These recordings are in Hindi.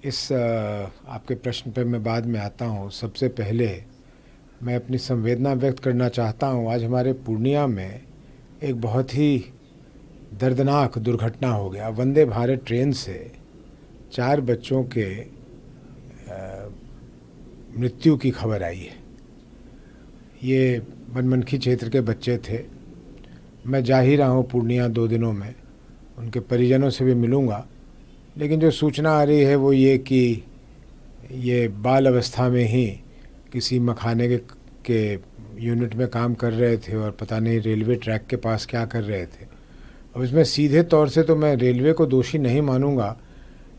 आपके प्रश्न पे मैं बाद में आता हूँ। सबसे पहले मैं अपनी संवेदना व्यक्त करना चाहता हूँ। आज हमारे पूर्णिया में एक बहुत ही दर्दनाक दुर्घटना हो गया। वंदे भारत ट्रेन से 4 बच्चों के मृत्यु की खबर आई है। ये बनमनखी क्षेत्र के बच्चे थे। मैं जा ही रहा हूँ पूर्णिया 2 दिनों में, उनके परिजनों से भी मिलूँगा, लेकिन जो सूचना आ रही है वो ये कि ये बाल अवस्था में ही किसी मखाने के यूनिट में काम कर रहे थे और पता नहीं रेलवे ट्रैक के पास क्या कर रहे थे। अब इसमें सीधे तौर से तो मैं रेलवे को दोषी नहीं मानूंगा,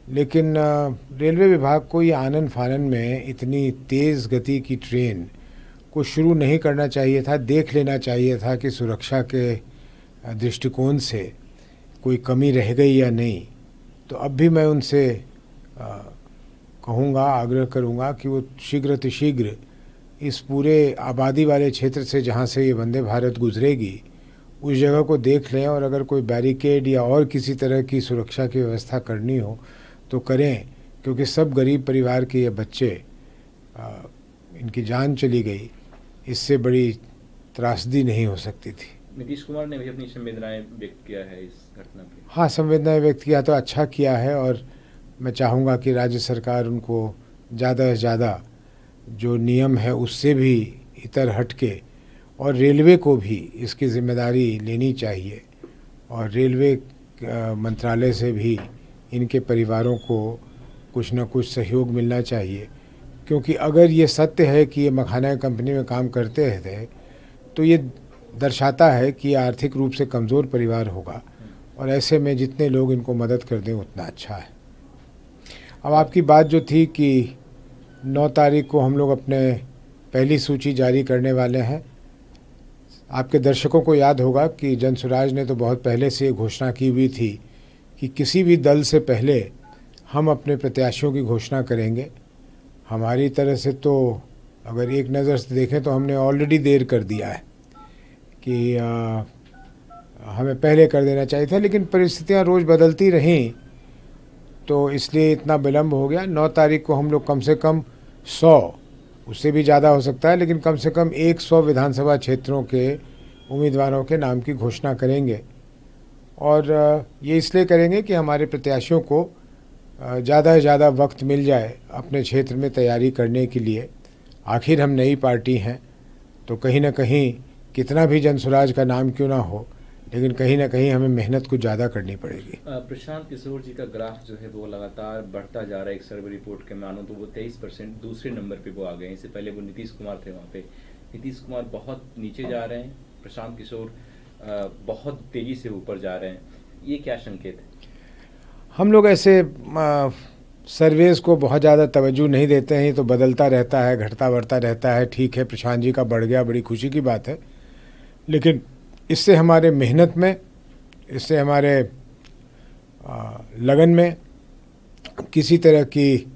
लेकिन रेलवे विभाग को ये आनन फानन में इतनी तेज़ गति की ट्रेन को शुरू नहीं करना चाहिए था। देख लेना चाहिए था कि सुरक्षा के दृष्टिकोण से कोई कमी रह गई या नहीं। तो अब भी मैं उनसे कहूँगा, आग्रह करूँगा कि वो शीघ्र इस पूरे आबादी वाले क्षेत्र से जहाँ से ये वंदे भारत गुजरेगी उस जगह को देख लें, और अगर कोई बैरिकेड या और किसी तरह की सुरक्षा की व्यवस्था करनी हो तो करें, क्योंकि सब गरीब परिवार के ये बच्चे, इनकी जान चली गई, इससे बड़ी त्रासदी नहीं हो सकती थी। नीतीश कुमार ने भी अपनी संवेदनाएं व्यक्त किया है इस घटना पे। हाँ, संवेदनाएं व्यक्त किया तो अच्छा किया है, और मैं चाहूँगा कि राज्य सरकार उनको ज़्यादा से ज़्यादा जो नियम है उससे भी इतर हट के, और रेलवे को भी इसकी जिम्मेदारी लेनी चाहिए, और रेलवे मंत्रालय से भी इनके परिवारों को कुछ न कुछ सहयोग मिलना चाहिए। क्योंकि अगर ये सत्य है कि ये मखाना कंपनी में काम करते थे तो ये दर्शाता है कि आर्थिक रूप से कमज़ोर परिवार होगा, और ऐसे में जितने लोग इनको मदद कर दें उतना अच्छा है। अब आपकी बात जो थी कि 9 तारीख को हम लोग अपने पहली सूची जारी करने वाले हैं। आपके दर्शकों को याद होगा कि जनसुराज ने तो बहुत पहले से ये घोषणा की हुई थी कि किसी भी दल से पहले हम अपने प्रत्याशियों की घोषणा करेंगे। हमारी तरह से तो अगर एक नज़र से देखें तो हमने ऑलरेडी देर कर दिया है कि हमें पहले कर देना चाहिए था, लेकिन परिस्थितियां रोज़ बदलती रहीं तो इसलिए इतना विलम्ब हो गया। 9 तारीख को हम लोग कम से कम 100, उससे भी ज़्यादा हो सकता है, लेकिन कम से कम 100 विधानसभा क्षेत्रों के उम्मीदवारों के नाम की घोषणा करेंगे। और ये इसलिए करेंगे कि हमारे प्रत्याशियों को ज़्यादा से ज़्यादा वक्त मिल जाए अपने क्षेत्र में तैयारी करने के लिए। आखिर हम नई पार्टी हैं तो कहीं ना कहीं कितना भी जनसुराज का नाम क्यों ना हो, लेकिन कहीं ना कहीं हमें मेहनत कुछ ज़्यादा करनी पड़ेगी। प्रशांत किशोर जी का ग्राफ जो है वो लगातार बढ़ता जा रहा है। एक सर्वे रिपोर्ट के मानो तो वो 23% दूसरे नंबर पे वो आ गए। इससे पहले वो नीतीश कुमार थे, वहाँ पे नीतीश कुमार बहुत नीचे जा रहे हैं, प्रशांत किशोर बहुत तेज़ी से ऊपर जा रहे हैं। ये क्या संकेत है? हम लोग ऐसे सर्वेस को बहुत ज़्यादा तवज्जो नहीं देते हैं, तो बदलता रहता है, घटता बढ़ता रहता है। ठीक है, प्रशांत जी का बढ़ गया, बड़ी खुशी की बात है, लेकिन इससे हमारे मेहनत में, इससे हमारे लगन में किसी तरह की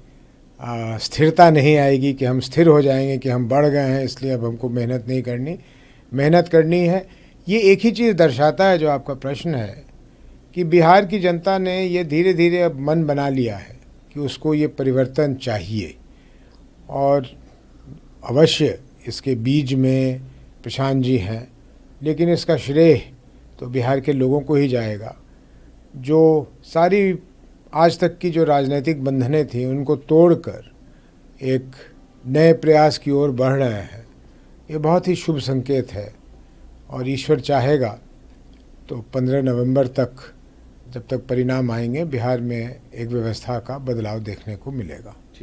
स्थिरता नहीं आएगी कि हम स्थिर हो जाएंगे कि हम बढ़ गए हैं इसलिए अब हमको मेहनत नहीं करनी। मेहनत करनी है। ये एक ही चीज़ दर्शाता है जो आपका प्रश्न है कि बिहार की जनता ने ये धीरे धीरे अब मन बना लिया है कि उसको ये परिवर्तन चाहिए, और अवश्य इसके बीज में प्रशांत जी हैं, लेकिन इसका श्रेय तो बिहार के लोगों को ही जाएगा, जो सारी आज तक की जो राजनीतिक बंधनें थी उनको तोड़कर एक नए प्रयास की ओर बढ़ रहे हैं। ये बहुत ही शुभ संकेत है, और ईश्वर चाहेगा तो 15 नवंबर तक, जब तक परिणाम आएंगे, बिहार में एक व्यवस्था का बदलाव देखने को मिलेगा।